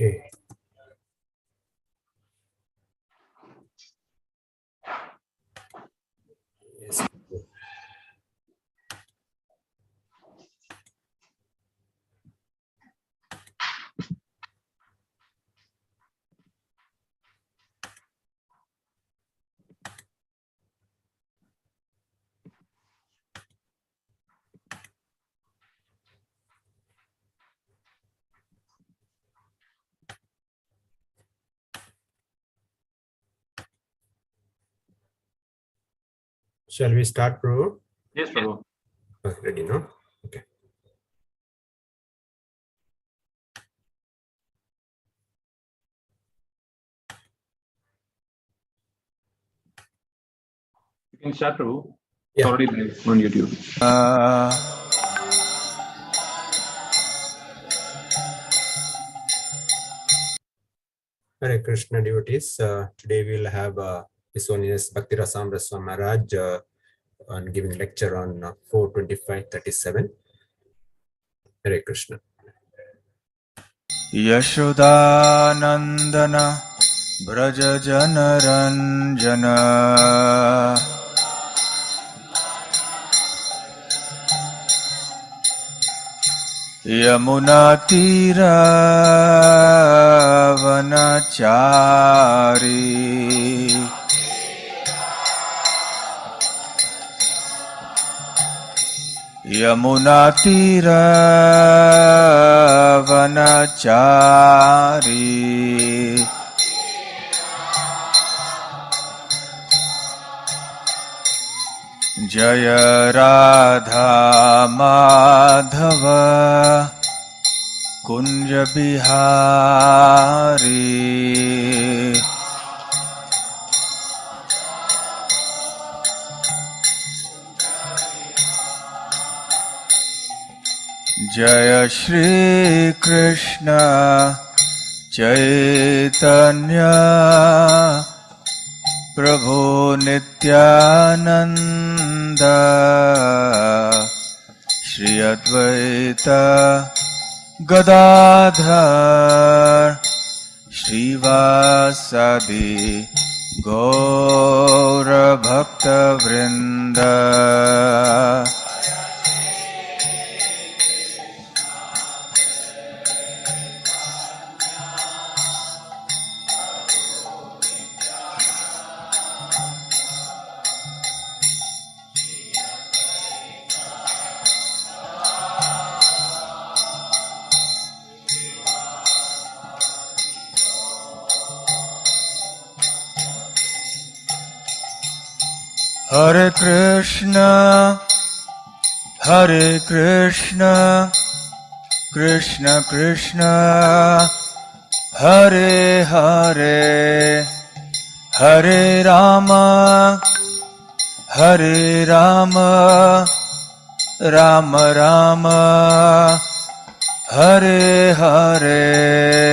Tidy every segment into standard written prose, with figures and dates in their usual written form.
Okay. Yes. Shall we start, Prabhu? Yes, Prabhu. Ready, no? Okay. You can start, Prabhu. Yeah. Already live on YouTube. Hare Krishna devotees. Today we'll have His Holiness Bhakti Rasamruta Swami Mhrj on giving lecture on 4.25.37. Hare Krishna. Yashodanandana Mhrj Janaranjana Yamunatira Vanachari Yamunatira Vanachari Jaya Radha Madhava Kunja Bihari Jaya Shri Krishna Chaitanya Prabhu Nityananda Shri Advaita Gadadhar Shrivasadi Gaura Bhakta Vrinda Hare Krishna, Krishna Krishna, Hare Hare, Hare Rama, Rama Rama, Hare Hare.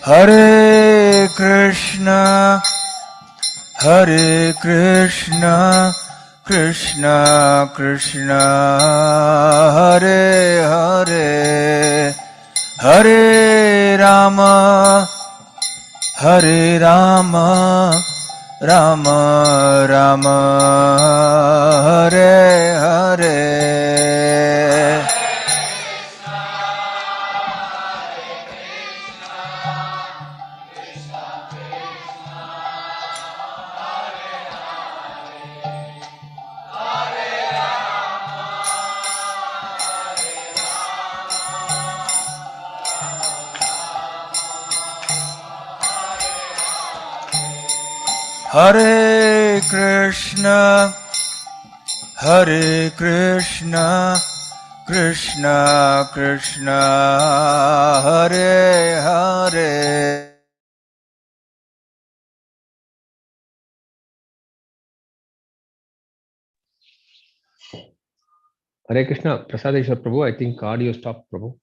Hare Krishna, Krishna Krishna, Hare Hare, Hare Rama, Rama Rama, Hare Hare. Hare Krishna, Krishna Krishna, Hare Hare. Hare Krishna, Prasadeshwar Prabhu, I think audio stopped, Prabhu.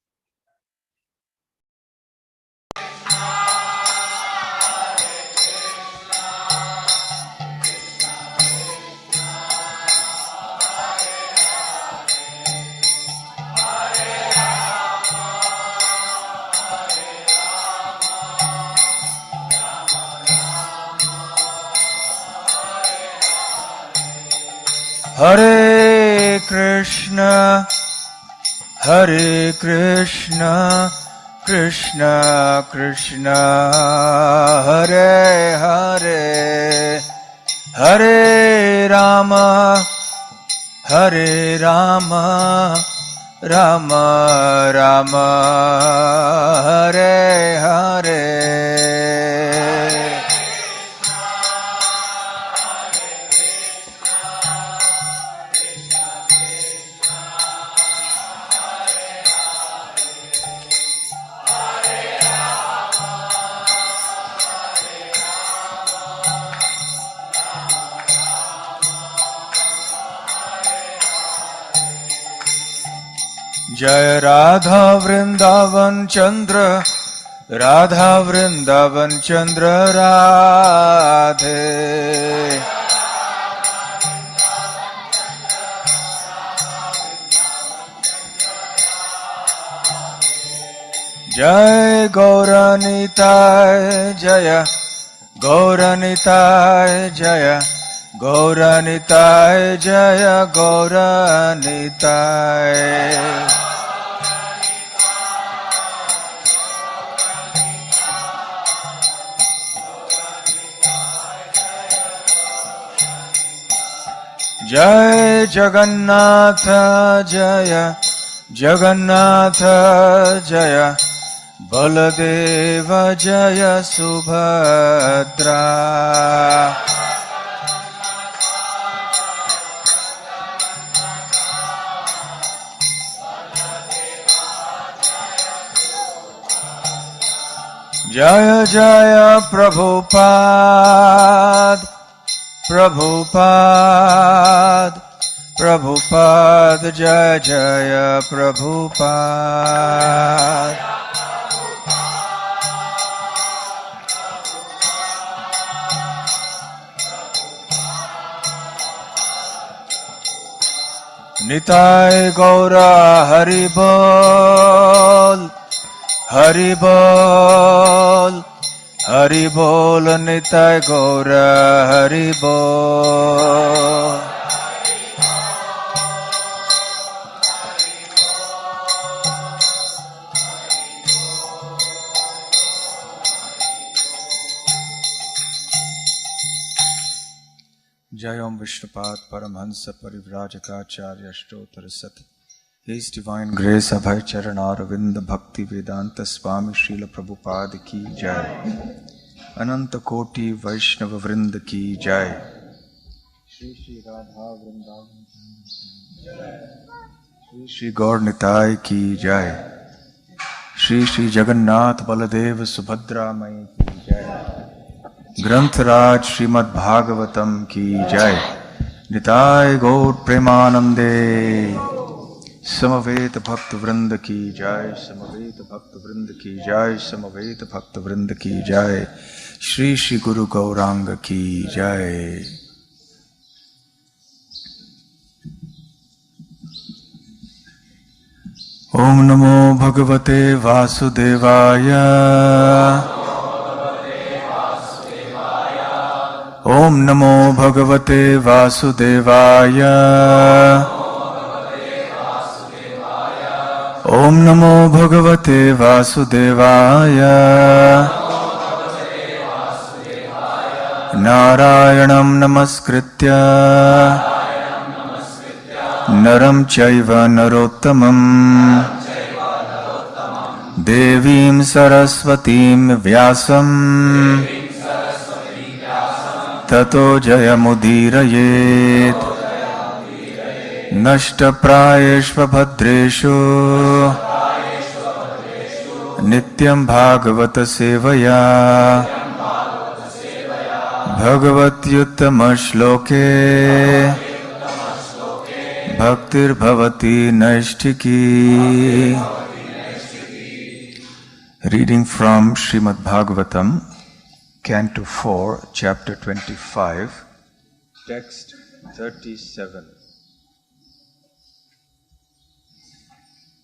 Hare Krishna, Hare Krishna, Krishna Krishna, Hare Hare, Hare Rama, Hare Rama, Rama Rama, Hare Hare. Jai Radha Vrindavan Chandra, Radha Vrindavan Chandra Radhe. Jai Gauranitai Jaya, Gauranitai Jaya, Gauranitai Jaya, Gauranitai. Jai Jagannatha Jaya, Jagannatha Jaya, Baladeva Jaya Subhadra. Jaya Jaya Prabhupada, Prabhupada, Prabhupada, Jaya Jaya Prabhupada. Nitai Gaura Haribol, Haribol, Haribol, Nitai Gaura Haribol. Jayam Vishnupad Paramhansa Parivrajakacharya Shtotra Sat. His Divine Grace Abhay Charan Aravinda Bhakti Vedanta Swami Srila Prabhupada Ki Jai. Ananta Koti Vaishnava Vrinda Ki Jai. Shri Shri Radha Vrindavan Shri Shri Gaur Nitai Ki Jai. Shri Shri Jagannath Baladev Subhadra Mai Ki Jai. Granth-raj Srimad Bhagavatam Ki Jai. Nitai Gaur Premanande. Samaveta Bhakta Vrinda Ki Jai. Samaveta Bhakta Vrinda Ki Jai. Samaveta Bhakta Vrinda Ki Jai. Shri Shri Guru Gauranga Ki Jai. Om Namo Bhagavate Vasudevaya. Om Namo Bhagavate Vasudevaya. Om Namo Bhagavate Vasudevaya. Narayanam Namaskritya Naram Chaiva Narottamam Devim Saraswatim Vyasam Tato Jayamudirayet Nashtaprayeshva Bhadreshu Nityam Bhagavata Sevaya Bhagavatyuttama Shloke Bhaktir Bhavati Naishtiki. Reading from Srimad Bhagavatam, Canto 4, Chapter 25, Text 37.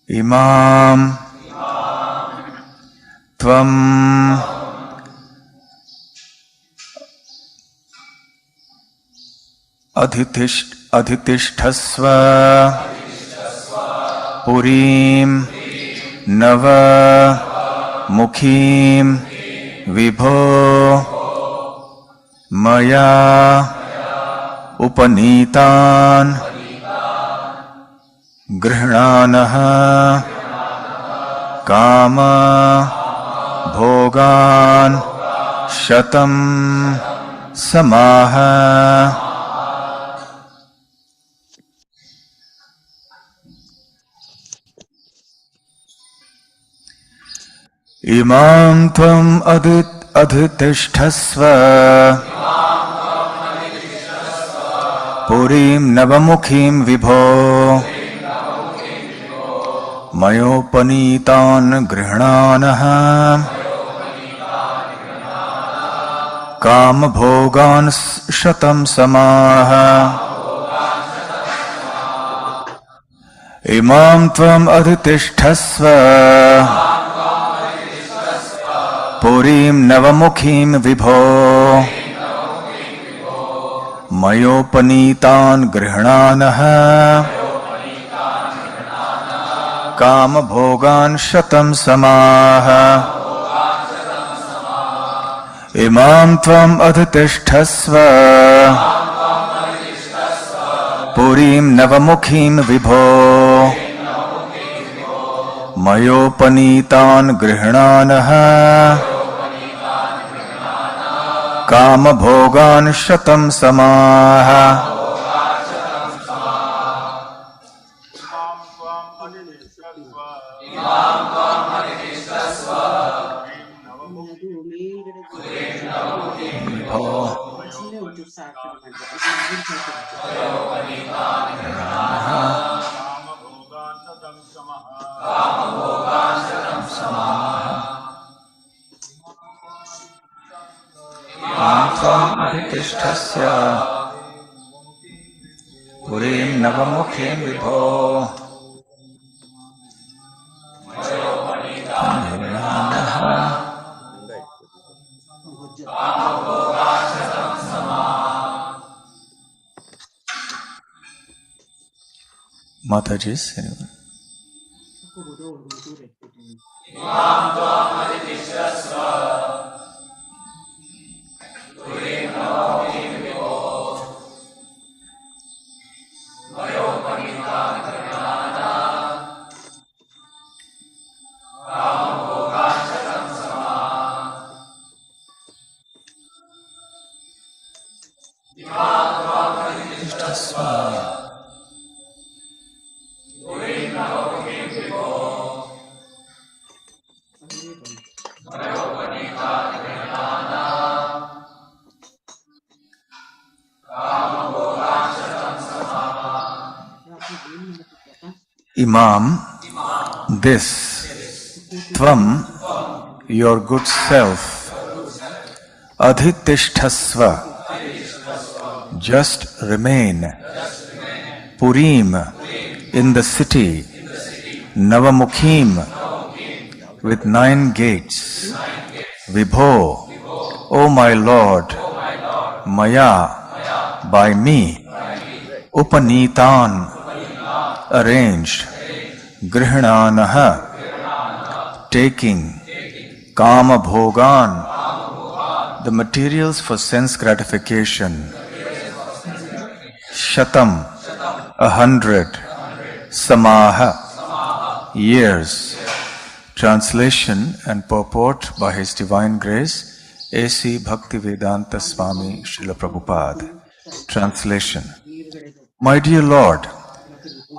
Imam Tvam Adhitisthasva Purim Nava Mukhim Vibho Maya Upanitan Grihnanaha Kama Bhogan Shatam Samaha. Imam Tvam Adhitisthasva Purim Navamukhim Vibho Mayopanitan Grihnanaha Kama Bhogan Shatam Samaha. Imam Tvam Adhitisthasva Purim Navamukhim Vibho Mayopanitan Grihnanaha Kama Bhogan Shatam Samaha. Imam Tvam Adhitisthasva Purim Navamukhim Vibho Mayopanitan Grihnanaha Kama Bhogan Shatam Samaha. Adhitisthasya Purim Navamukhim Vibho Mataji's anyone? Imam, this, Tvam, your good self, Adhitisthasva, just remain, Purim, in the city, Navamukhim, with 9 gates, Vibho, O my Lord, Maya, by me, Upanitan, arranged, Grihnanaha, taking, Kama Bhogan, the materials for sense gratification, Shatam, 100, Samaha, years. Translation and purport by His Divine Grace, A.C. Bhaktivedanta Swami Srila Prabhupada. Translation. My dear Lord,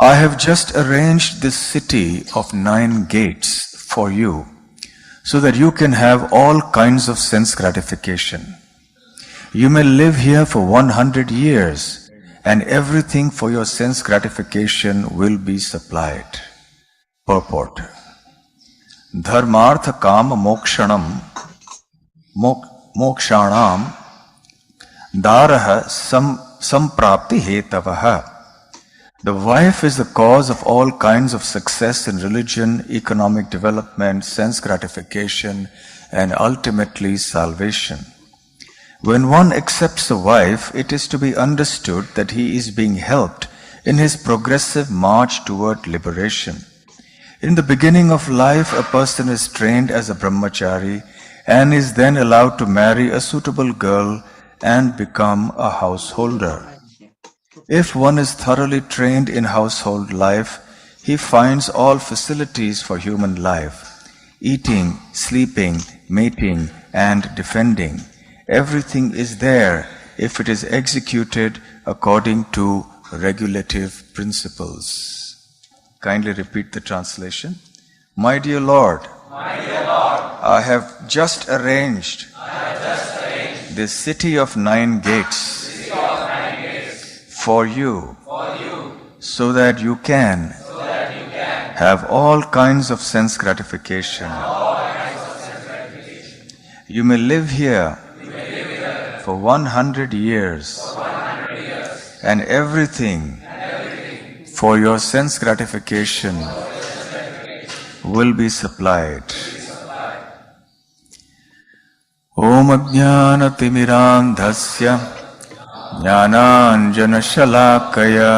I have just arranged this city of 9 gates for you, so that you can have all kinds of sense gratification. You may live here for 100 years and everything for your sense gratification will be supplied. Purport. Dharmartha kama mokshanam daraha samprapti hetavaha. The wife is the cause of all kinds of success in religion, economic development, sense gratification, and ultimately salvation. When one accepts a wife, it is to be understood that he is being helped in his progressive march toward liberation. In the beginning of life, a person is trained as a brahmachari and is then allowed to marry a suitable girl and become a householder. If one is thoroughly trained in household life, he finds all facilities for human life: eating, sleeping, mating, and defending. Everything is there if it is executed according to regulative principles. Kindly repeat the translation. My dear Lord, I have just arranged the city of 9 gates for you, so that you can have all kinds of sense gratification. You may live here for 100 years, and everything for your sense gratification will be supplied. Om Ajnana Timirandhasya Jnananjana Shalakaya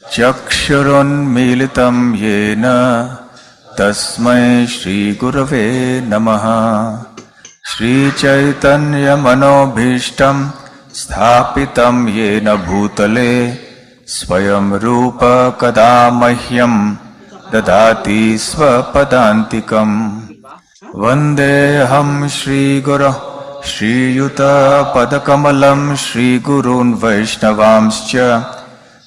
Chakshurunmilitam Yena Tasmai Shri Gurave Namaha. Shri Chaitanya Manobhishtam Sthapitam Yena Bhutale Swayam Rupa Kadamahyam Dadati Swapadantikam. Vandeham Shri Guru Shri Yuta Padakamalam Shri Gurun Vaishnavamscha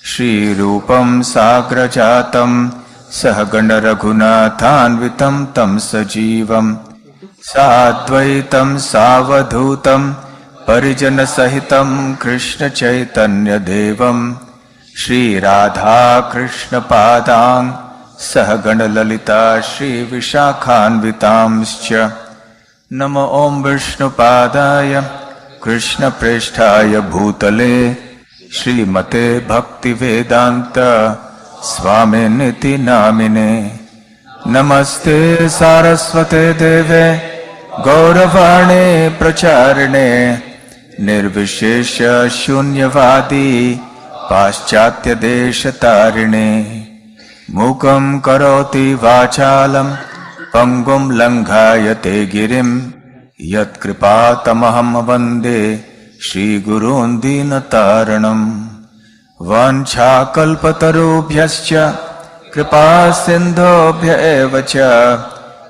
Shri Rupam Sagrajatam Sahagana Raghunathanvitam Tam Sajivam Sadvaitam Savadhutam Parijana Sahitam Krishna Chaitanya Devam Shri Radha Krishna Padang Sahagana Lalita Shri Vishakhanvitamscha. Namo Om Vishnu Padaya Krishna Presthaya Bhutale Shri Mate Bhakti Vedanta Swami Niti Namine. Namaste Saraswate Deve Gauravane Pracharine Nirvishesha Shunyavadi Paschatya Deshatarine. Mukam Karoti Vachalam Pangum Langhayate Girim Yat Kripatamaham Vande Shri Gurun Dinataranam. Vancha Kalpatarubhyascha Kripa Sindhobhya Evacha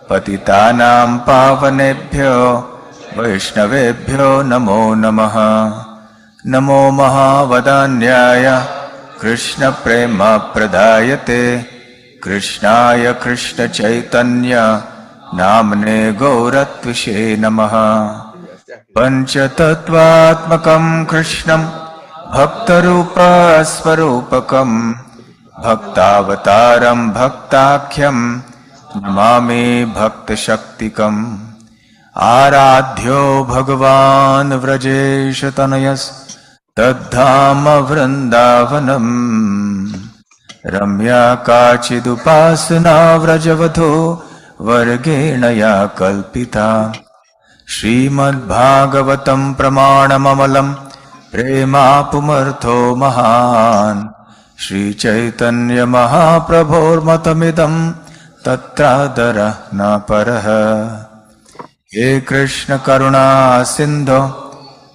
Patitanam Pavanebhyo Vaishnavebhyo Namo Namaha. Namo Mahavadanyaya Krishna Prema Pradayate Krishnaya Krishna Chaitanya Namne Gauratvishe Namaha. Panchatattvatmakam Krishnam Bhaktarupa Swarupakam Bhaktavataram Bhaktakhyam Namami Bhakta Shaktikam. Aradhyo Bhagavan Vrajesha Tanayas Tadhama Vrindavanam. Ramya Kachidupasana Vrajavadho Vargenaya Kalpita. Srimad Bhagavatam Pramanamamalam Prema Pumartho Mahan. Shri Chaitanya Mahaprabhor Matamidam Tatradara Naparaha. He Krishna Karuna Sindho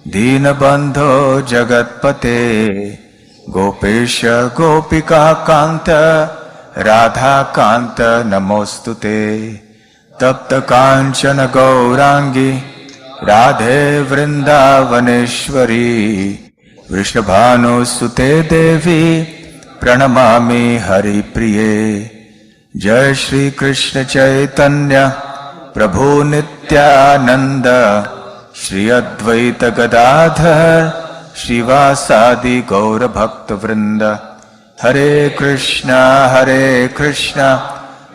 Dinabandho Jagatpate Gopesha Gopika Kanta Radha Kanta Namostute. Tapta Kanchana Gaurangi Radhe Vrindavaneshwari. Vrishabhanu Sute Devi Pranamami Hari Priye. Jai Shri Krishna Chaitanya Prabhu Nityananda Shri Advaita Gadadhar Shrivasadi Gaura Bhakta Vrinda. Hare Krishna, Krishna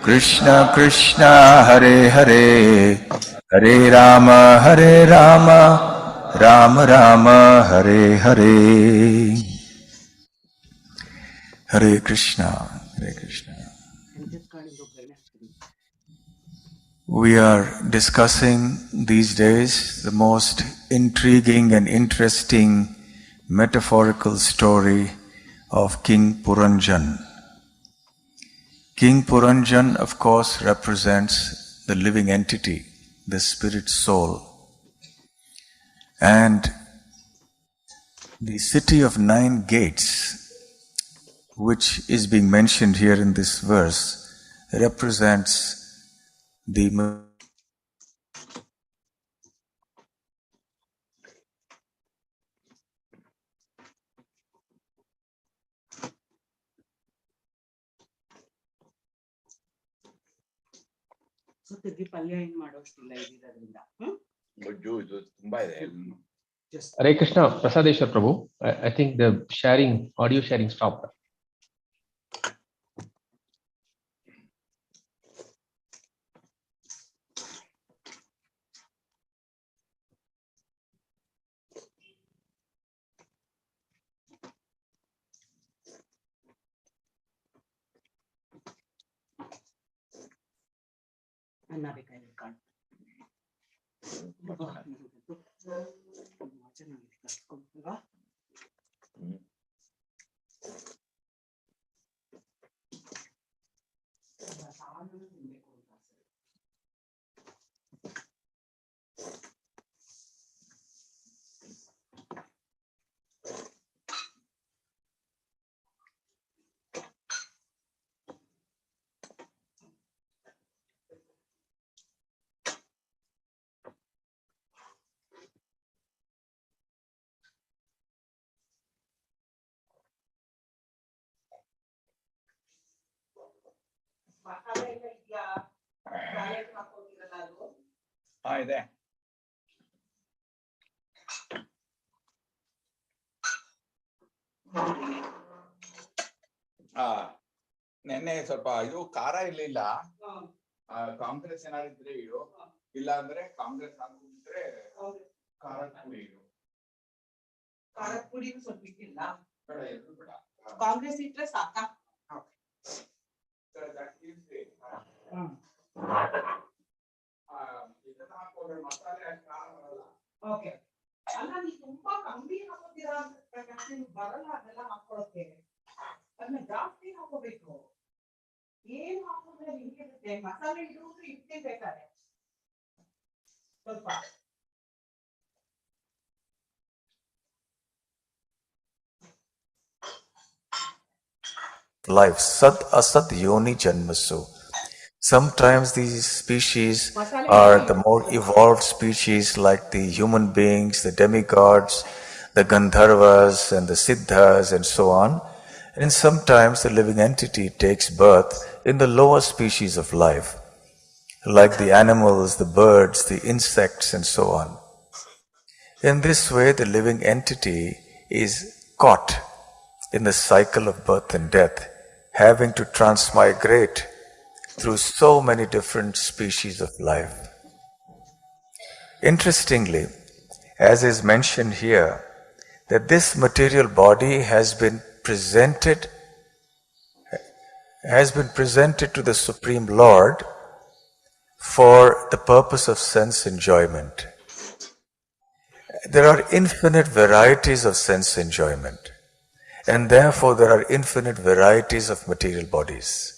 Krishna, Hare Hare, Hare Rama, Rama Rama, Hare Hare. Hare Krishna, Hare Krishna. We are discussing these days the most intriguing and interesting metaphorical story of King Puranjan. King Puranjan, of course, represents the living entity, the spirit soul. And the city of 9 gates, which is being mentioned here in this verse, represents the Hare Krishna, Prasadeshwar Prabhu. I think the audio sharing stopped. ಇದೆ ನೆನ್ನೆ ಸ್ವಲ್ಪ ಇದು ಖಾರ ಇರ್ಲಿಲ್ಲ. ಕಾಂಗ್ರೆಸ್ ಏನಾರಿದ್ರೆ ಇಡು, ಇಲ್ಲ ಅಂದ್ರೆ ಕಾಂಗ್ರೆಸ್ ಹಾಕಿದ್ರೆ ಖಾರದ ಪುಡಿ ಇಡು. ಖಾರದ ಪುಡಿ ಸ್ವಲ್ಪ ಇಟ್ಟಿಲ್ಲ, ಬೇಡ ಕಾಂಗ್ರೆಸ್ ಇಟ್ರೆ ಸಾಕಾ? ಇದನ್ನ ಹಾಕೋದ್ರೆ ಮಸಾಲೆ ಖಾರ ಬರಲ್ಲ. ಓಕೆ, ಅಲ್ಲ ನೀವು ತುಂಬಾ ಕಮ್ಮಿ ಹಾಕೋತೀರಾ ಅಂತ ಬರಲ್ಲ ಅದೆಲ್ಲ ಹಾಕೊಳ್ಳೋಕೆ. ಅದನ್ನ ಜಾಸ್ತಿ ಹಾಕೋಬೇಕು. ಏನ್ ಹಾಕಿದ್ರೆ ಹಿಂಗಿರುತ್ತೆ, ಮಸಾಲೆ ಇಡುವುದು ಇಟ್ಟೇ ಬೇಕಾದ್ರೆ ಸ್ವಲ್ಪ. life, Sat Asat Yoni Janmasu. Sometimes these species are the more evolved species like the human beings, the demigods, the Gandharvas and the Siddhas and so on. And sometimes the living entity takes birth in the lower species of life, like the animals, the birds, the insects and so on. In this way, the living entity is caught in the cycle of birth and death, having to transmigrate through so many different species of life. Interestingly, as is mentioned here, that this material body has been presented to the Supreme Lord for the purpose of sense enjoyment. There are infinite varieties of sense enjoyment, and therefore there are infinite varieties of material bodies.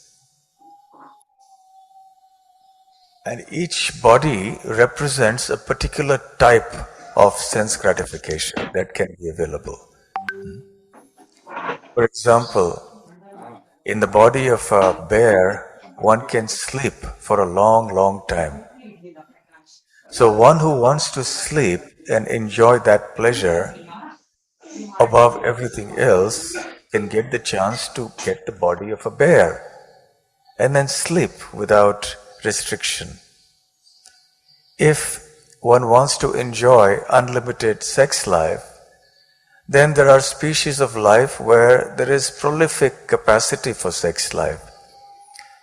And each body represents a particular type of sense gratification that can be available. For example, in the body of a bear, one can sleep for a long, long time. So one who wants to sleep and enjoy that pleasure above everything else can get the chance to get the body of a bear and then sleep without restriction. If one wants to enjoy unlimited sex life, Then there are species of life where there is prolific capacity for sex life,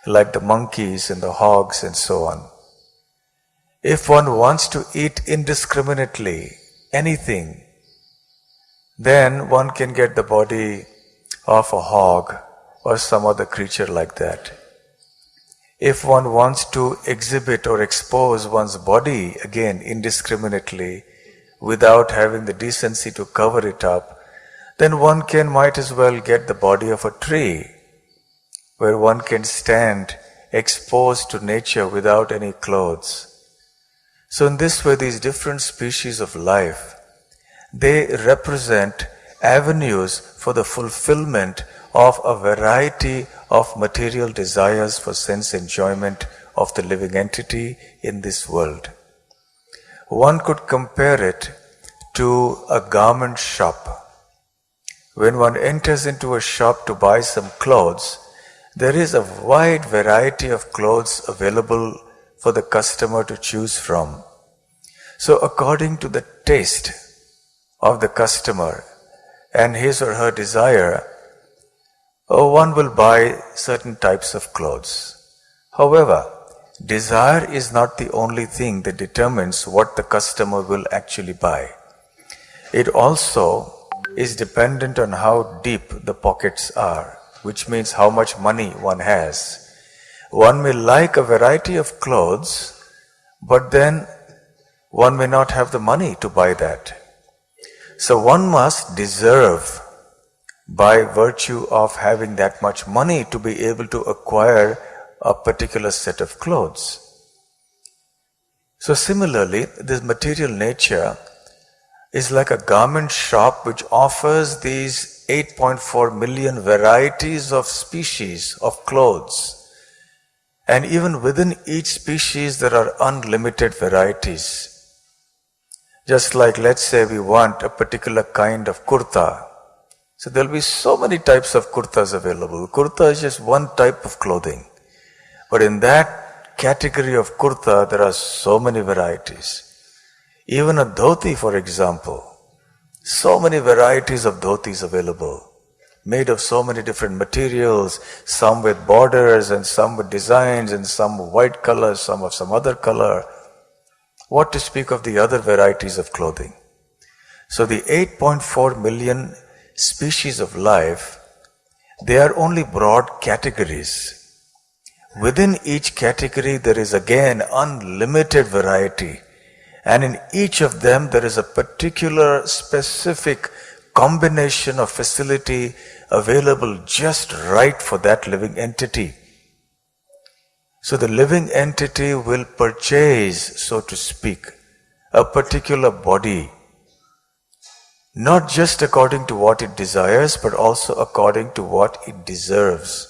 like the monkeys and the hogs and so on. If one wants to eat indiscriminately anything, then one can get the body of a hog or some other creature like that. If one wants to exhibit or expose one's body, again, indiscriminately, without having the decency to cover it up, then one might as well get the body of a tree, where one can stand exposed to nature without any clothes. So in this way, these different species of life, they represent avenues for the fulfillment of a variety of material desires for sense enjoyment of the living entity in this world. One could compare it to a garment shop. When one enters into a shop to buy some clothes, there is a wide variety of clothes available for the customer to choose from. So according to the taste of the customer and his or her desire, one will buy certain types of clothes. However, desire is not the only thing that determines what the customer will actually buy. It also is dependent on how deep the pockets are, which means how much money one has. One may like a variety of clothes, but then one may not have the money to buy that. So one must deserve by virtue of having that much money to be able to acquire a particular set of clothes. So similarly, this material nature is like a garment shop which offers these 8.4 million varieties of species of clothes. And even within each species there are unlimited varieties. Just like, let's say we want a particular kind of kurta. So there will be so many types of kurtas available. Kurta is just one type of clothing. But in that category of kurta, there are so many varieties. Even a dhoti, for example, so many varieties of dhotis available, made of so many different materials, some with borders and some with designs and some with white color, some of some other color. What to speak of the other varieties of clothing? So the 8.4 million species of life, they are only broad categories. Within each category there is again unlimited variety, and in each of them there is a particular specific combination of facility available just right for that living entity. So the living entity will purchase, so to speak, a particular body, not just according to what it desires, but also according to what it deserves.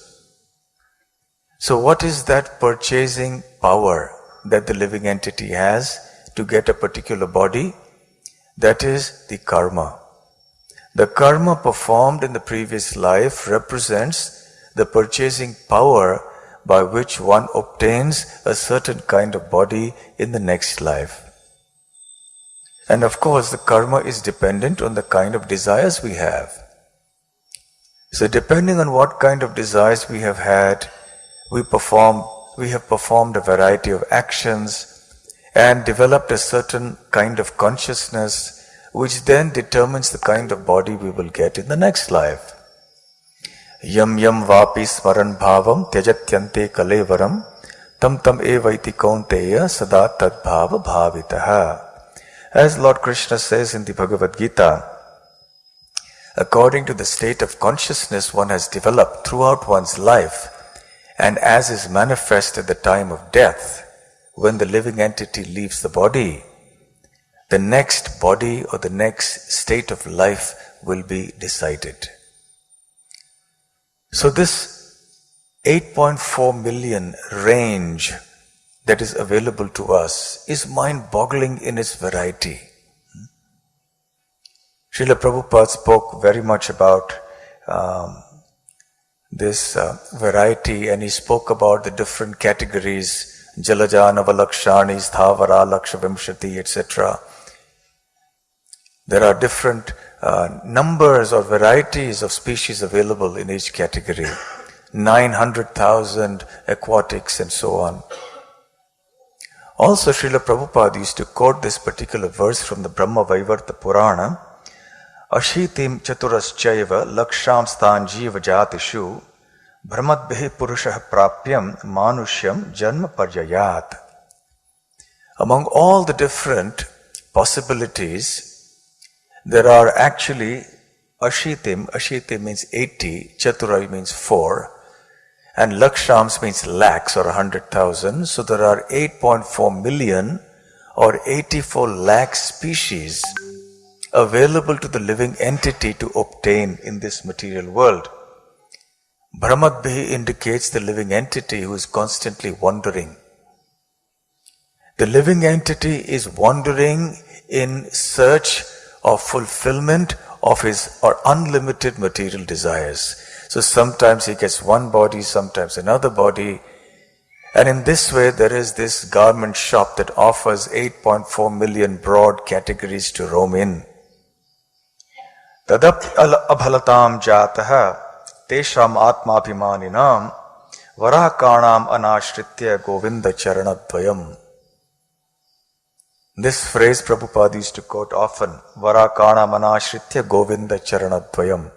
So what is that purchasing power that the living entity has to get a particular body? That is the karma. The karma performed in the previous life represents the purchasing power by which one obtains a certain kind of body in the next life. And of course, the karma is dependent on the kind of desires we have. So depending on what kind of desires we have had, we have performed a variety of actions and developed a certain kind of consciousness, which then determines the kind of body we will get in the next life. Yam yam vapi smaran bhavam tyajatyante kalevaram tam tam evaiti kaunteya sada tad bhava bhavitaha. As Lord Krishna says in the Bhagavad Gita, according to the state of consciousness one has developed throughout one's life, and as is manifest at the time of death, when the living entity leaves the body, the next body or the next state of life will be decided. So this 8.4 million range that is available to us is mind-boggling in its variety. Srila Prabhupada spoke very much about this variety, and he spoke about the different categories, Jalaja, Navalakshani, Sthavara, Lakshavimshati, etc. There are different numbers or varieties of species available in each category. 900,000 aquatics and so on. Also, Srila Prabhupada used to quote this particular verse from the Brahma Vaivarta Purana. Ashitim chaturaschaiva laksham stan jiva jatishu brahmadbhi purushah prapyam manushyam janma parjayat. Among all the different possibilities, there are actually Ashitim means 80, Chaturai means 4, and Lakshams means lakhs or 100,000. So there are 8.4 million or 84 lakh species available to the living entity to obtain in this material world. Brahmadbhi indicates the living entity who is constantly wandering. The living entity is wandering in search of fulfillment of his or unlimited material desires. So sometimes he gets one body, sometimes another body. And in this way, there is this garment shop that offers 8.4 million broad categories to roam in. Tadap abhalatam jataha tesham atmabhimaninam varakanam anashritya govinda charanadvayam. This phrase Prabhupada used to quote often, Varakana manashritya govinda charanadvayam.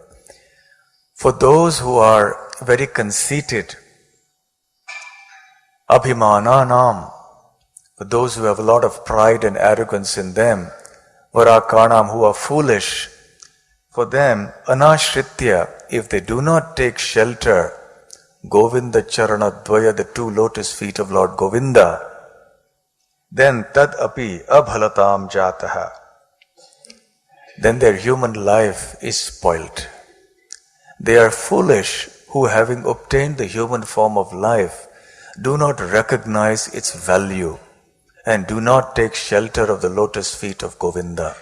For those who are very conceited, abhimananam, for those who have a lot of pride and arrogance in them, Varakanam, who are foolish, for them, anashritya, if they do not take shelter, Govinda charanadvaya, the two lotus feet of Lord Govinda, then tad api abhalatam jataha, then their human life is spoilt. They are foolish who, having obtained the human form of life, do not recognize its value and do not take shelter of the lotus feet of Govinda.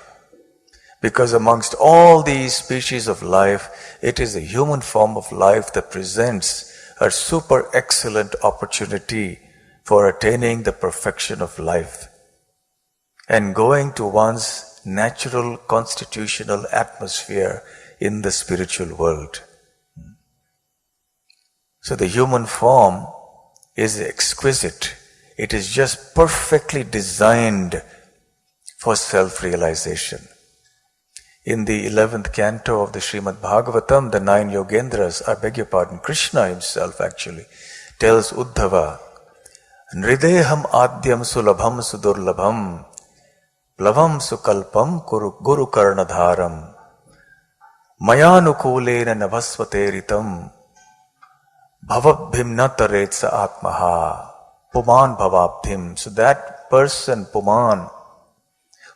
Because amongst all these species of life, it is the human form of life that presents a super excellent opportunity for attaining the perfection of life and going to one's natural constitutional atmosphere in the spiritual world. So the human form is exquisite. It is just perfectly designed for self-realization. In the 11th canto of the Srimad Bhagavatam, the 9 Yogendras, I beg your pardon, Krishna himself actually tells Uddhava, Nrideham adyam sulabham sudurlabham plavam sukalpam guru karnadharam mayanukulena navasvateritam bhavabhim nataretsa atmaha puman bhavabhim. So that person, Puman,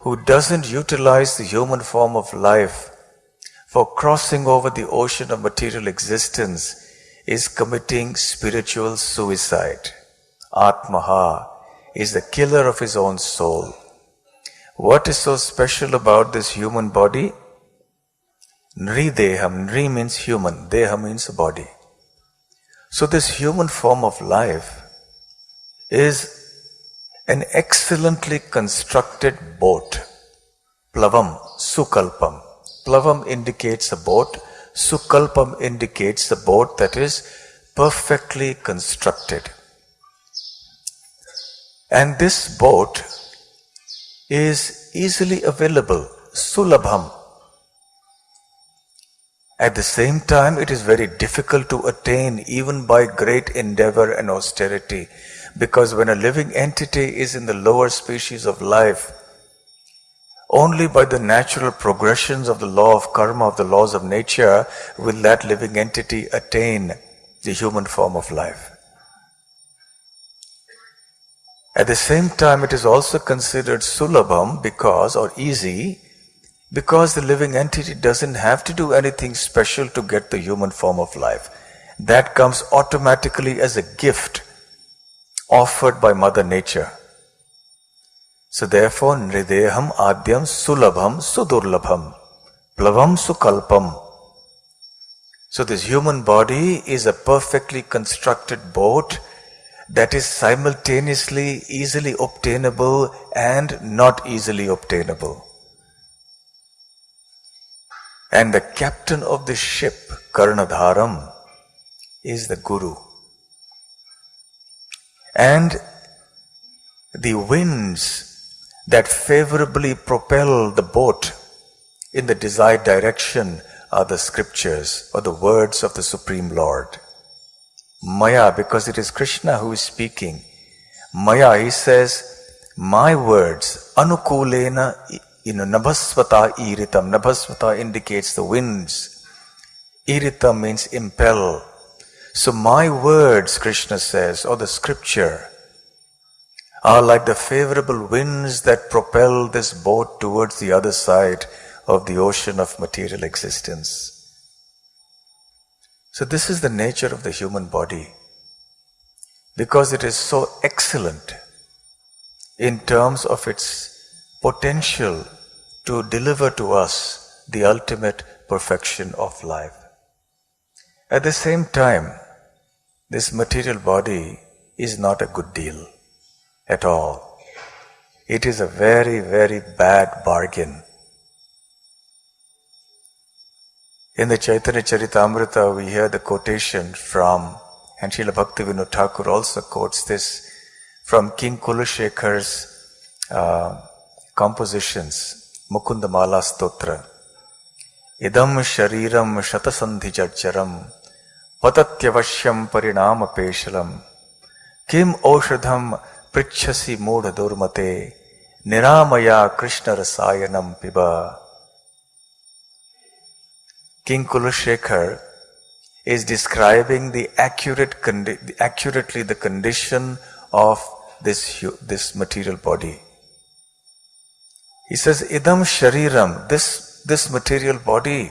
who doesn't utilize the human form of life for crossing over the ocean of material existence is committing spiritual suicide. Atmaha is the killer of his own soul. What is so special about this human body? Nrideham. Nri means human. Deha means body. So this human form of life is an excellently constructed boat. Plavam, sukalpam. Plavam indicates a boat. Sukalpam indicates a boat that is perfectly constructed. And this boat is easily available, sulabham. At the same time, it is very difficult to attain even by great endeavor and austerity, because when a living entity is in the lower species of life, only by the natural progressions of the law of karma, of the laws of nature, will that living entity attain the human form of life. At the same time, it is also considered sulabham or easy, because the living entity doesn't have to do anything special to get the human form of life. That comes automatically as a gift offered by Mother Nature. So therefore, nrideham adyam sulabham sudurlabham plavam sukalpam. So this human body is a perfectly constructed boat that is simultaneously easily obtainable and not easily obtainable. And the captain of the ship, Karnadharam, is the Guru. And the winds that favorably propel the boat in the desired direction are the scriptures or the words of the Supreme Lord. Maya, because it is Krishna who is speaking. Maya, he says, my words, anukulena nabhasvata iritam. Nabhasvata indicates the winds. Iritam means impel. So my words, Krishna says, or the scripture, are like the favorable winds that propel this boat towards the other side of the ocean of material existence. So this is the nature of the human body, because it is so excellent in terms of its potential to deliver to us the ultimate perfection of life. At the same time, this material body is not a good deal at all. It is a very, very bad bargain. In the Chaitanya Charitamrita, we hear the quotation from, and Srila Bhaktivinoda Thakur also quotes this from King Kulashekhar's compositions, Mukunda Mala Stotra. Idam shariram shatasandhi jarjaram patatyavashyam parinama peshalam kim oshadham prichhasi mudha durmate niramaya krishna rasayanam piba. King Kulashekar is describing the accurately the condition of this material body. He says, idam shariram, this material body,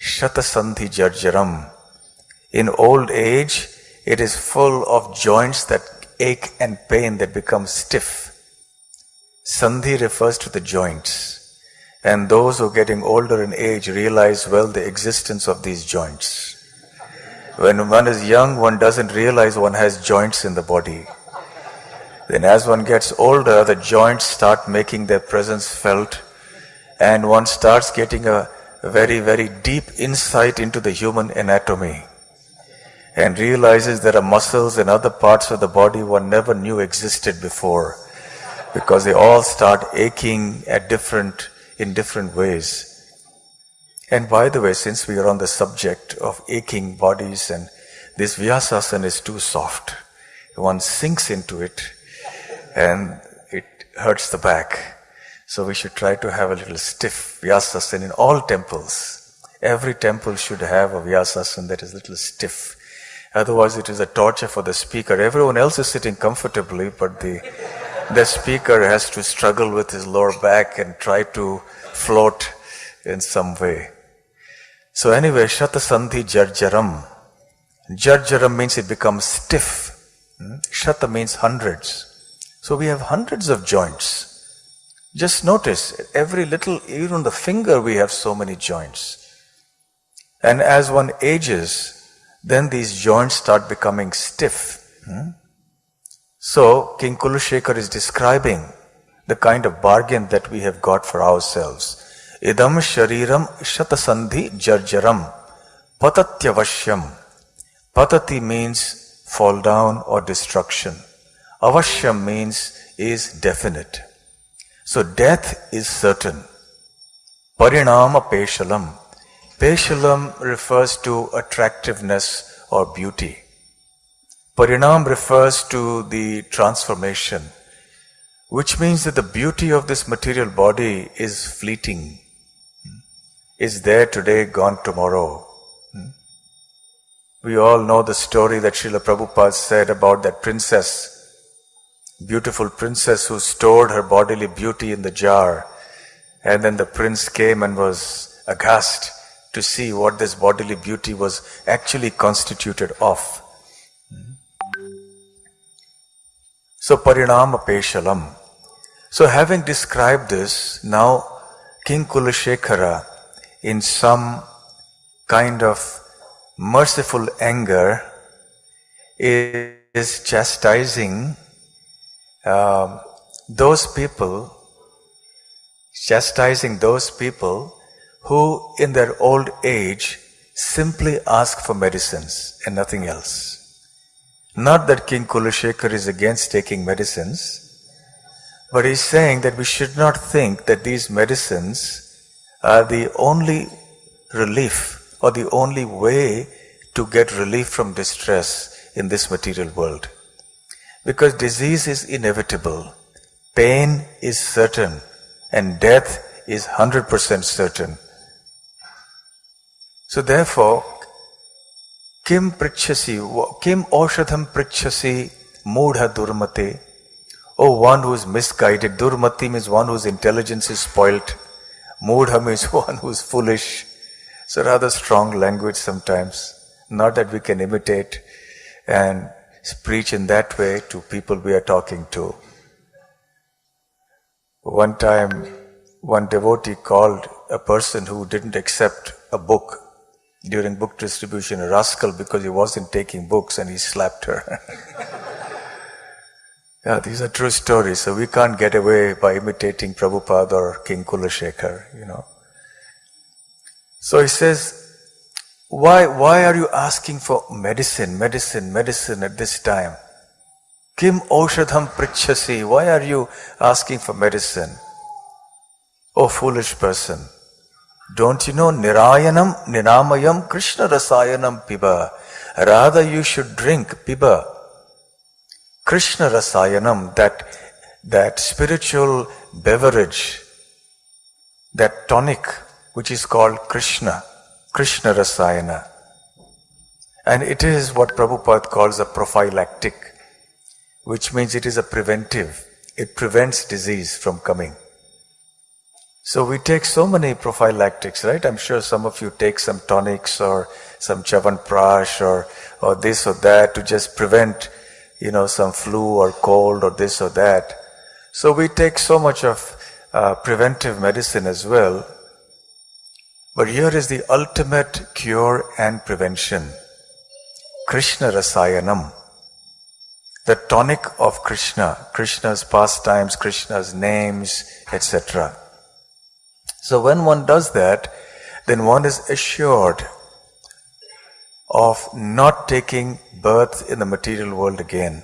shatasandhi jarjaram. In old age, it is full of joints that ache and pain, that become stiff. Sandhi refers to the joints. And those who are getting older in age realize well the existence of these joints. When one is young, one doesn't realize one has joints in the body. Then as one gets older, the joints start making their presence felt, and one starts getting a very, very deep insight into the human anatomy, and realizes there are muscles and other parts of the body one never knew existed before, because they all start aching in different ways. And by the way, since we are on the subject of aching bodies, and this Vyasasana is too soft, one sinks into it and it hurts the back. So we should try to have a little stiff Vyasasana in all temples. Every temple should have a Vyasasana that is a little stiff. Otherwise it is a torture for the speaker. Everyone else is sitting comfortably, but the speaker has to struggle with his lower back and try to float in some way. So anyway, shatasandhi jarjaram. Jarjaram means it becomes stiff. Shata means hundreds. So we have hundreds of joints. Just notice, every little, even the finger we have so many joints. And as one ages, then these joints start becoming stiff. So King Kulashekar is describing the kind of bargain that we have got for ourselves. Idam shariram shatasandhi jarjaram patatyavashyam. Patati means fall down or destruction. Avashyam means is definite. So death is certain. Parinama peshalam. Peshalam refers to attractiveness or beauty. Parinam refers to the transformation, which means that the beauty of this material body is fleeting. Is there today, gone tomorrow. We all know the story that Srila Prabhupada said about that princess, beautiful princess who stored her bodily beauty in the jar, and then the prince came and was aghast to see what this bodily beauty was actually constituted of. So parinama peshalam. So having described this, now King Kulashekara, in some kind of merciful anger, is chastising those people who in their old age simply ask for medicines and nothing else. Not that King Kulashekar is against taking medicines, but he's saying that we should not think that these medicines are the only relief or the only way to get relief from distress in this material world. Because disease is inevitable, pain is certain, and death is 100% certain. So therefore, Kim Oshadham Prichasi Mudha Durmate. Oh, one who is misguided. Durmati means one whose intelligence is spoilt. Mudha means one who is foolish. So rather strong language sometimes. Not that we can imitate and preach in that way to people we are talking to. One time, one devotee called a person who didn't accept a book during book distribution a rascal because he wasn't taking books, and he slapped her. Yeah, these are true stories, so we can't get away by imitating Prabhupada or King Kulashekar, So he says, why are you asking for medicine at this time? Kim Oshadham Prichasi, why are you asking for medicine? Oh foolish person, don't you know Nirayanam Ninamayam Krishna Rasayanam Piba? Rather you should drink Piba, Krishna Rasayanam, that spiritual beverage, that tonic which is called Krishna Rasayana. And it is what Prabhupada calls a prophylactic, which means it is a preventive. It prevents disease from coming. So we take so many prophylactics, right? I'm sure some of you take some tonics or some Chavanprash or this or that to just prevent, some flu or cold or this or that. So we take so much of preventive medicine as well. But here is the ultimate cure and prevention. Krishna Rasayanam. The tonic of Krishna, Krishna's pastimes, Krishna's names, etc. So when one does that, then one is assured of not taking birth in the material world again.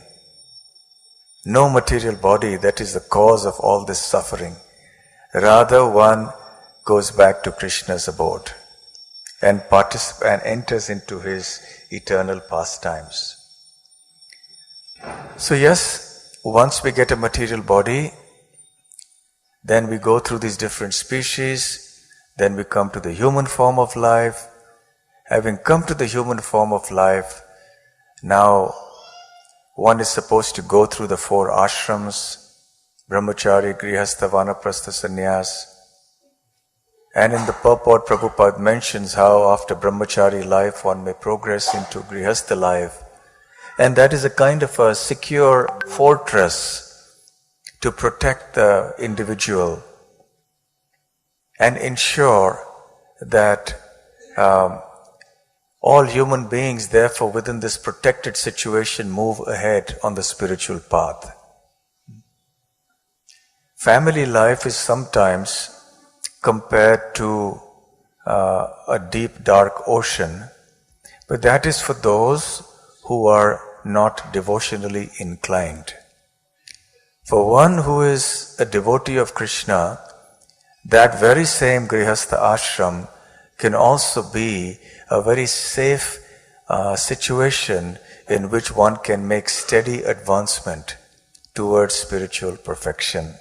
No material body that is the cause of all this suffering. Rather, one goes back to Krishna's abode and enters into his eternal pastimes. So yes, once we get a material body, then we go through these different species, then we come to the human form of life. Having come to the human form of life, now one is supposed to go through the 4 ashrams, brahmachari, grihastha, vanaprastha, sannyas. And in the purport, Prabhupada mentions how after brahmachari life one may progress into grihastha life. And that is a kind of a secure fortress to protect the individual and ensure that all human beings, therefore, within this protected situation, move ahead on the spiritual path. Family life is sometimes compared to a deep, dark ocean, but that is for those who are not devotionally inclined. For one who is a devotee of Krishna, that very same Grihastha ashram can also be a very safe situation in which one can make steady advancement towards spiritual perfection.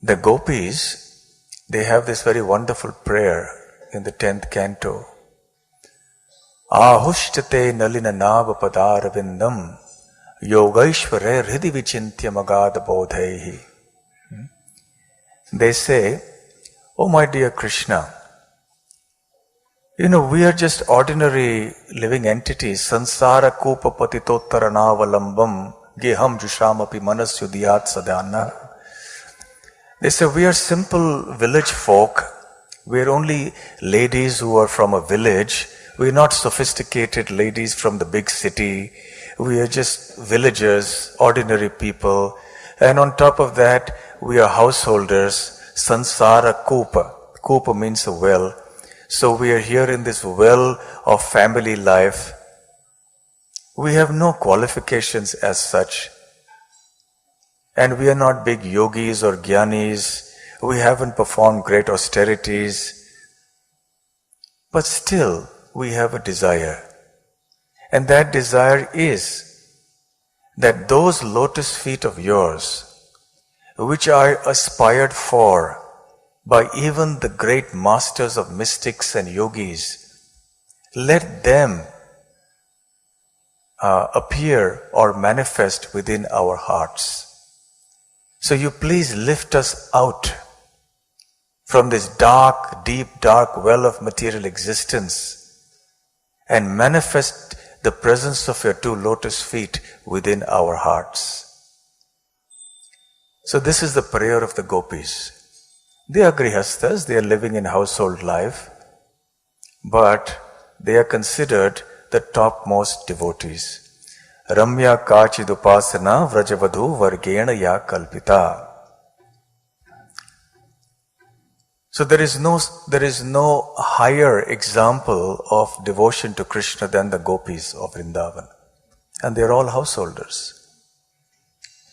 The gopis, they have this very wonderful prayer in the 10th canto. Ahushtate nalina nava padarvindam yogaishvare hridi vichintya magada bodhehi. They say, oh my dear Krishna, we are just ordinary living entities. Sansara kupa patitottara navalambam geham jushamapi manasyudiyat sadhana. They say, we are simple village folk. We are only ladies who are from a village. We are not sophisticated ladies from the big city. We are just villagers, ordinary people. And on top of that, we are householders. sansara kupa. Kupa means a well. So we are here in this well of family life. We have no qualifications as such. And we are not big yogis or jnanis. We haven't performed great austerities. But still, we have a desire. And that desire is that those lotus feet of yours, which are aspired for by even the great masters of mystics and yogis, let them appear or manifest within our hearts. So you please lift us out from this dark, deep, dark well of material existence and manifest the presence of your two lotus feet within our hearts. So this is the prayer of the gopis. They are grihasthas, they are living in household life, but they are considered the topmost devotees. Ramya kachidupasana vrajavadhu vargena ya kalpita. So there is no higher example of devotion to Krishna than the gopis of Vrindavan. And they are all householders.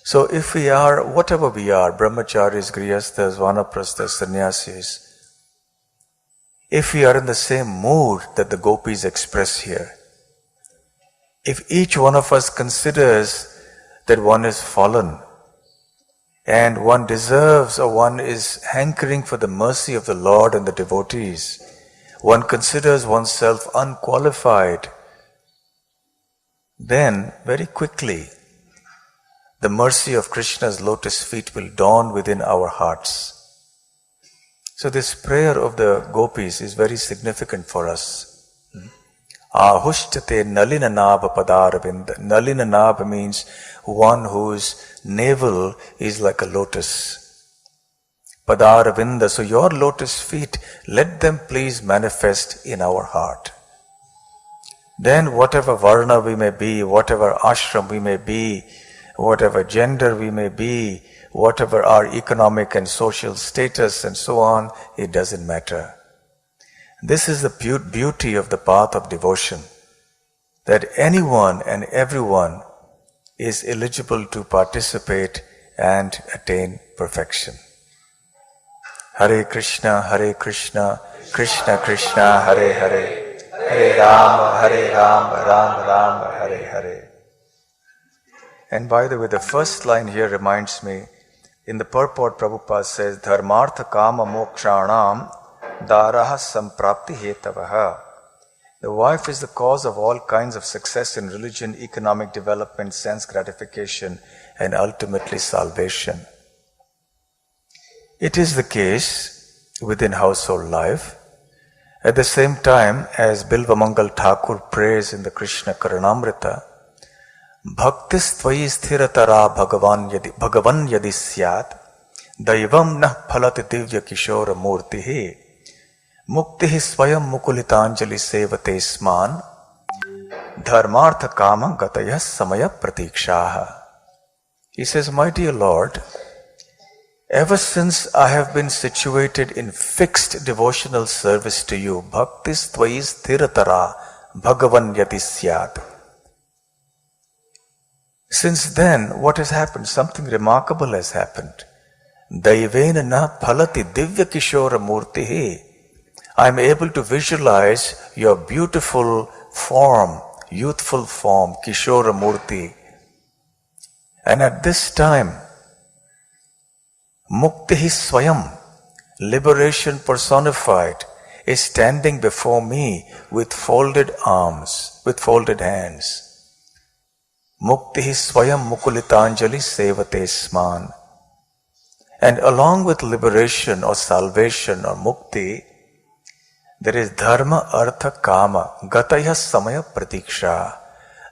So if we are, whatever we are, brahmacharis, grihasthas, vanaprasthas, sannyasis, if we are in the same mood that the gopis express here, if each one of us considers that one is fallen, and one deserves or one is hankering for the mercy of the Lord and the devotees, one considers oneself unqualified, then very quickly the mercy of Krishna's lotus feet will dawn within our hearts. So this prayer of the gopis is very significant for us. Ahushtate nalina nabha padaravinda. Nalina nabha means one whose navel is like a lotus. Padaravinda. So your lotus feet, let them please manifest in our heart. Then whatever varna we may be, whatever ashram we may be, whatever gender we may be, whatever our economic and social status and so on, it doesn't matter. This is the beauty of the path of devotion, that anyone and everyone is eligible to participate and attain perfection. Hare Krishna, Krishna Krishna, Hare Hare, Hare Rama, Rama Rama, Hare Hare. And by the way, the first line here reminds me, in the purport Prabhupada says, Dharmartha Kama Mokshanam Daraha Samprapti Hetavaha. The wife is the cause of all kinds of success in religion, economic development, sense gratification, and ultimately salvation. It is the case within household life. At the same time, as Bilvamangal Thakur prays in the Krishna Karanamrita, Bhaktis tvayi sthiratara bhagavan yadi syat daivam nah phalati divya kishora murtihi muktihi swayam mukulitanjali sevate sman dharmartha kama gataya samaya pratikshaha. He says, my dear Lord, ever since I have been situated in fixed devotional service to you, bhaktis tvayi sthiratara bhagavan yadi syat. Since then, what has happened? Something remarkable has happened. Daivena na phalati divya kishora murtihi. I am able to visualize your beautiful form, youthful form, kishora murti. And at this time, muktihi swayam, liberation personified, is standing before me with folded arms, with folded hands. Muktihi swayam mukulitanjali sevate sman. And along with liberation or salvation or mukti, there is dharma, artha, kama, gataya samaya pratiksha.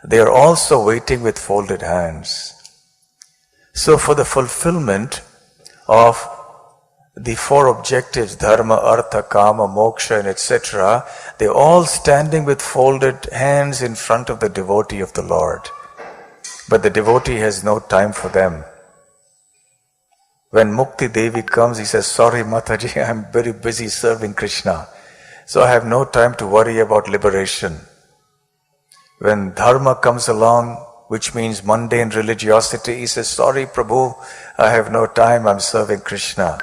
They are also waiting with folded hands. So for the fulfillment of the four objectives, dharma, artha, kama, moksha, and etc., they are all standing with folded hands in front of the devotee of the Lord. But the devotee has no time for them. When Mukti Devi comes, he says, sorry Mataji, I'm very busy serving Krishna, so I have no time to worry about liberation. When Dharma comes along, which means mundane religiosity, he says, sorry Prabhu, I have no time, I'm serving Krishna.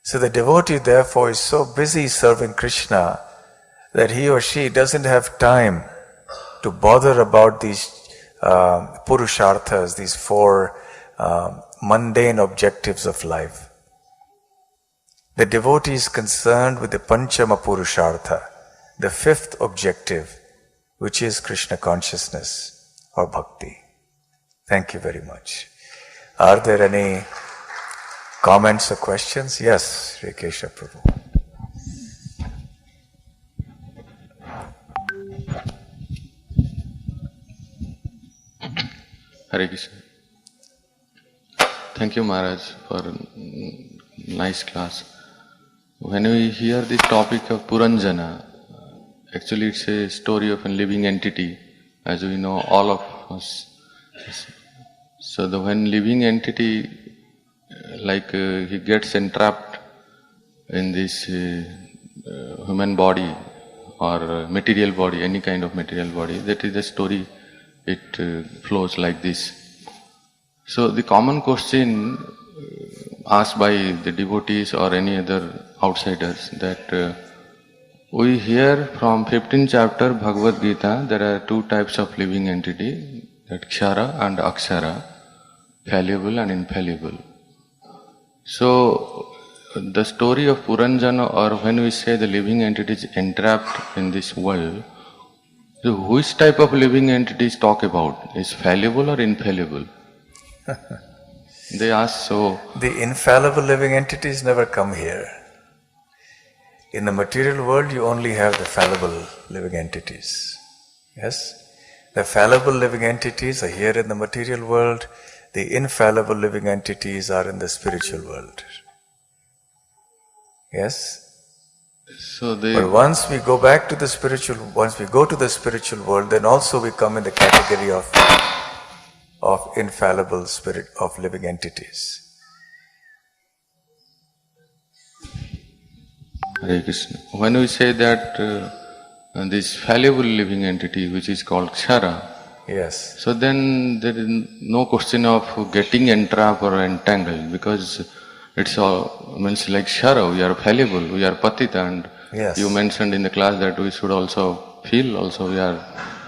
So the devotee therefore is so busy serving Krishna that he or she doesn't have time to bother about these purusharthas, these four mundane objectives of life. The devotee is concerned with the Panchama Purushartha, the fifth objective, which is Krishna consciousness or Bhakti. Thank you very much. Are there any comments or questions? Yes, Sri Kesha Prabhu. Hare Krishna. Thank you, Mhrj, for nice class. When we hear this topic of Puranjana, actually it's a story of a living entity, as we know, all of us. So when living entity, he gets entrapped in this human body or material body, any kind of material body, that is the story, it flows like this. So the common question asked by the devotees or any other outsiders, that we hear from 15th chapter Bhagavad Gita, there are two types of living entity, that Kshara and Akshara, fallible and infallible. So the story of Puranjana, or when we say the living entity is entrapped in this world, so which type of living entities talk about? Is fallible or infallible? They ask so. The infallible living entities never come here. In the material world, you only have the fallible living entities. Yes? The fallible living entities are here in the material world. The infallible living entities are in the spiritual world. Yes? So but once we go to the spiritual world, then also we come in the category of infallible spirit of living entities. Hare Krishna. When we say that this fallible living entity, which is called Kshara, yes. So then there is no question of getting entrapped or entangled, because it's all means like Kshara, we are fallible, we are patita, and yes. You mentioned in the class that we should also feel also we are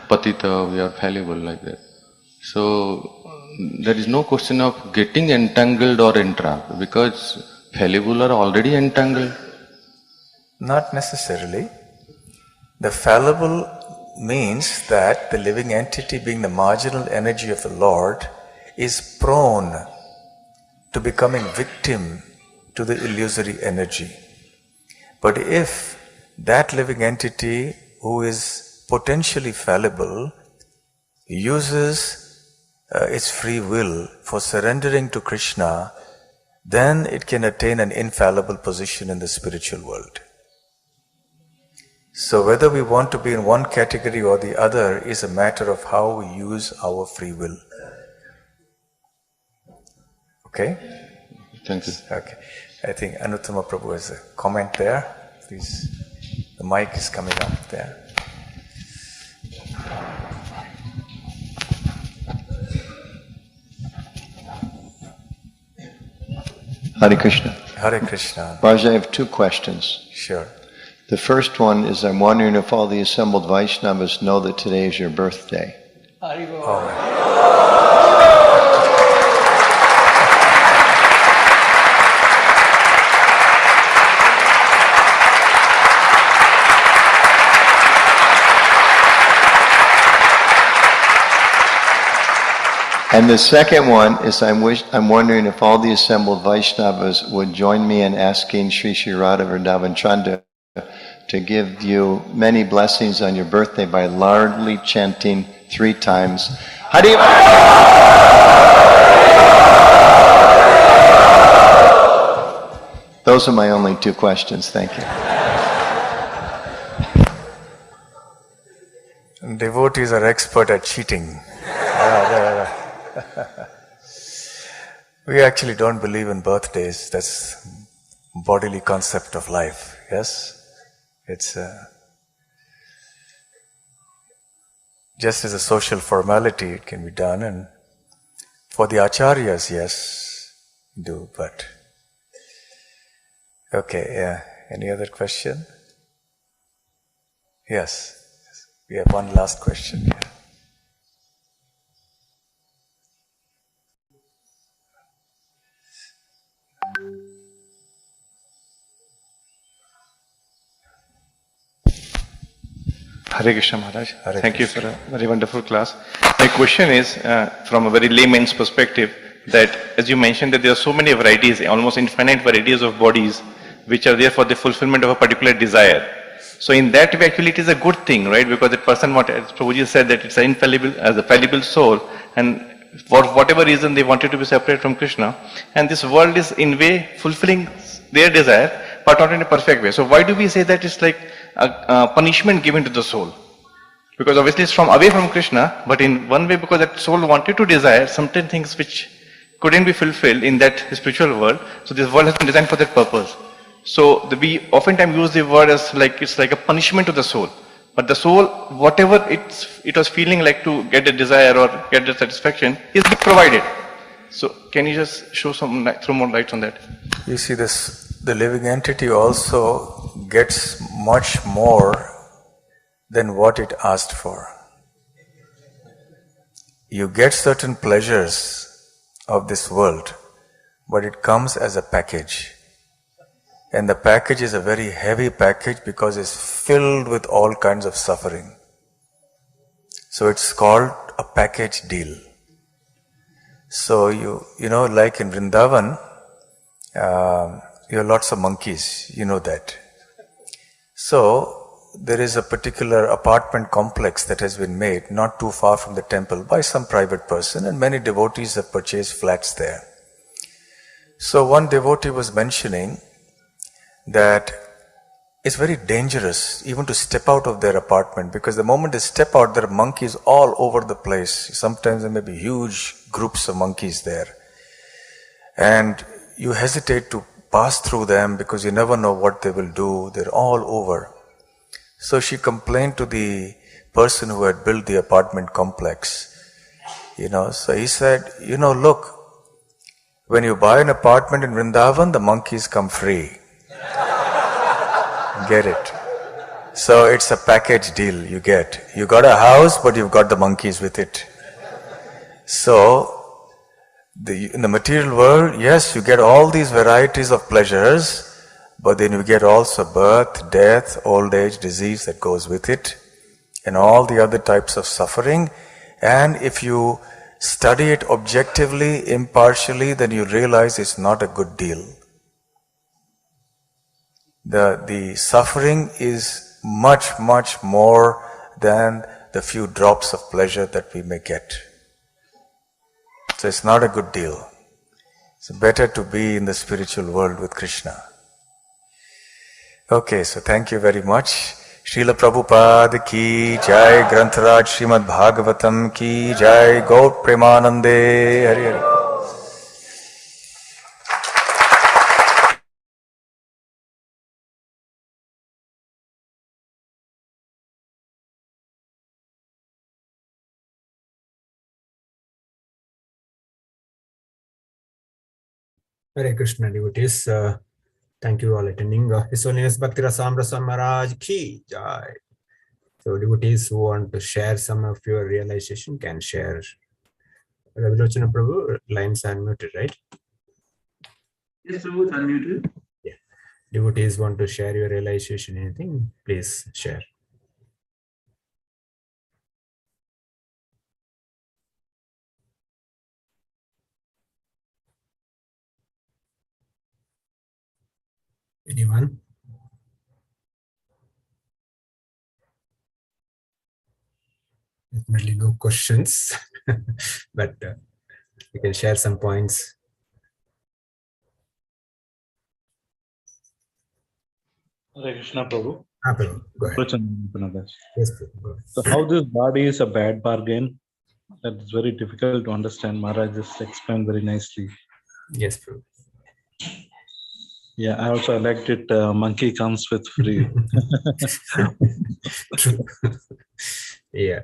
patita, we are fallible, like that. So there is no question of getting entangled or entrapped, because fallible are already entangled. Not necessarily. The fallible means that the living entity, being the marginal energy of the Lord, is prone to becoming victim to the illusory energy. But if that living entity, who is potentially fallible, uses its free will for surrendering to Krishna, then it can attain an infallible position in the spiritual world. So whether we want to be in one category or the other is a matter of how we use our free will. Okay? Thank you. Okay. I think Anuttama Prabhu has a comment there. Please. The mic is coming up there. Hare Krishna. Hare Krishna. Mhrj, I have two questions. Sure. The first one is, I'm wondering if all the assembled Vaishnavas know that today is your birthday. And the second one is, I'm wondering if all the assembled Vaishnavas would join me in asking Sri Sri Radha Vrindavan Chanda to give you many blessings on your birthday by loudly chanting 3 times, Hare. Those are my only 2 questions. Thank you. Devotees are expert at cheating. We actually don't believe in birthdays. That's bodily concept of life. Yes? It's just as a social formality, it can be done. And for the acharyas, yes, do. But okay, yeah. Any other question? Yes. We have one last question here. Hare Krishna Maharaj. Hare Thank you Krishna. for a very wonderful class. My question is, from a very layman's perspective, that as you mentioned that there are so many varieties, almost infinite varieties of bodies, which are there for the fulfillment of a particular desire. So in that way, actually, it is a good thing, right? Because the person, as Prabhuji said, that it's an infallible, as a fallible soul, and for whatever reason they wanted to be separate from Krishna, and this world is in way fulfilling their desire, but not in a perfect way. So why do we say that it's like a punishment given to the soul? Because obviously it's from away from Krishna, but in one way because that soul wanted to desire certain things which couldn't be fulfilled in that spiritual world. So this world has been designed for that purpose. So we oftentimes use the word as like it's like a punishment to the soul. But the soul, whatever it was feeling like to get a desire or get the satisfaction, is provided. So can you just throw more light on that? You see, the living entity also gets much more than what it asked for. You get certain pleasures of this world, but it comes as a package. And the package is a very heavy package because it's filled with all kinds of suffering. So it's called a package deal. So you know, like in Vrindavan, you have lots of monkeys, you know that. So there is a particular apartment complex that has been made not too far from the temple by some private person, and many devotees have purchased flats there. So one devotee was mentioning that it's very dangerous even to step out of their apartment, because the moment they step out, there are monkeys all over the place. Sometimes there may be huge groups of monkeys there. And you hesitate to pass through them because you never know what they will do. They're all over. So she complained to the person who had built the apartment complex. So he said, look, when you buy an apartment in Vrindavan, the monkeys come free. Get it? So it's a package deal you get. You got a house, but you've got the monkeys with it. So in the material world, yes, you get all these varieties of pleasures, but then you get also birth, death, old age, disease that goes with it, and all the other types of suffering. And if you study it objectively, impartially, then you realize it's not a good deal. The suffering is much, much more than the few drops of pleasure that we may get. So it's not a good deal. It's better to be in the spiritual world with Krishna. Okay, so thank you very much. Srila Prabhupada ki jai, Grantharaj Srimad Bhagavatam ki jai, Gaur Premanande, Hari Hari. Hare Krishna devotees. Thank you all attending. His Holiness Bhakti Rasamruta Swami Mhrj ki jai. So devotees who want to share some of your realization can share. Ravilochana Prabhu, lines are unmuted, right? Yes, Prabhu, unmuted. Yeah. Devotees want to share your realization, anything, please share. Anyone? Definitely no questions, but you can share some points. Hare Krishna Prabhu. Prabhu, go ahead. Yes, Prabhu, go ahead. So how this body is a bad bargain, that is very difficult to understand. Maharaj just explained very nicely. Yes, Prabhu. Yeah, I also liked it. Monkey comes with free. True. Yeah.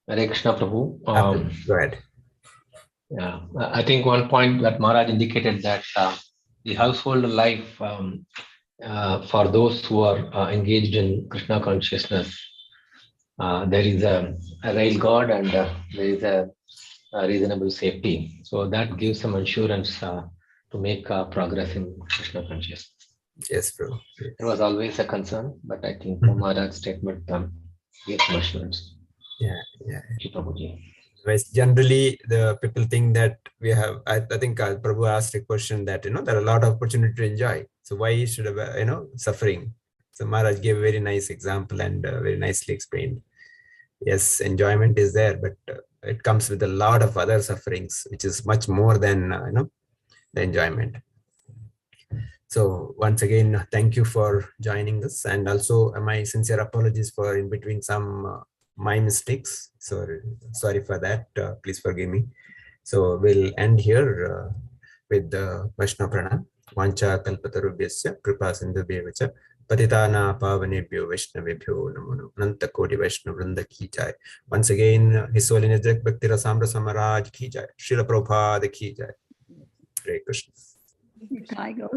Hare Krishna Prabhu. Go ahead. Yeah, I think one point that Maharaj indicated that the household life for those who are engaged in Krishna consciousness, there is a rail guard and there is a reasonable safety. So that gives some assurance to make progress in Krishna consciousness. Yes, Prabhu. It was always a concern, but I think Maharaj's statement gives some assurance. Yeah. Thank you, Prabhuji. Generally, the people think that we have. I think Prabhu asked a question that there are a lot of opportunity to enjoy. So why should suffering? So Maharaj gave a very nice example and very nicely explained. Yes, enjoyment is there, but it comes with a lot of other sufferings, which is much more than the enjoyment. So once again, thank you for joining us, and also my sincere apologies for in between some my mistakes. Sorry for that. Please forgive me. So we'll end here with the Vaishnava Pranam. Vancha kalpatarubhyasya kripa sindhubhyevacha patitana pavanebhyo vaishnavebhyo namo namo Ananta Koti Vaishnava Vrinda ki jai. Once again, His Holiness Bhakti Rasamruta Maharaj ki jai. Srila Prabhupada ki jai. Hare Krishna. Thank you.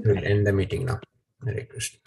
We'll end the meeting now. Hare Krishna.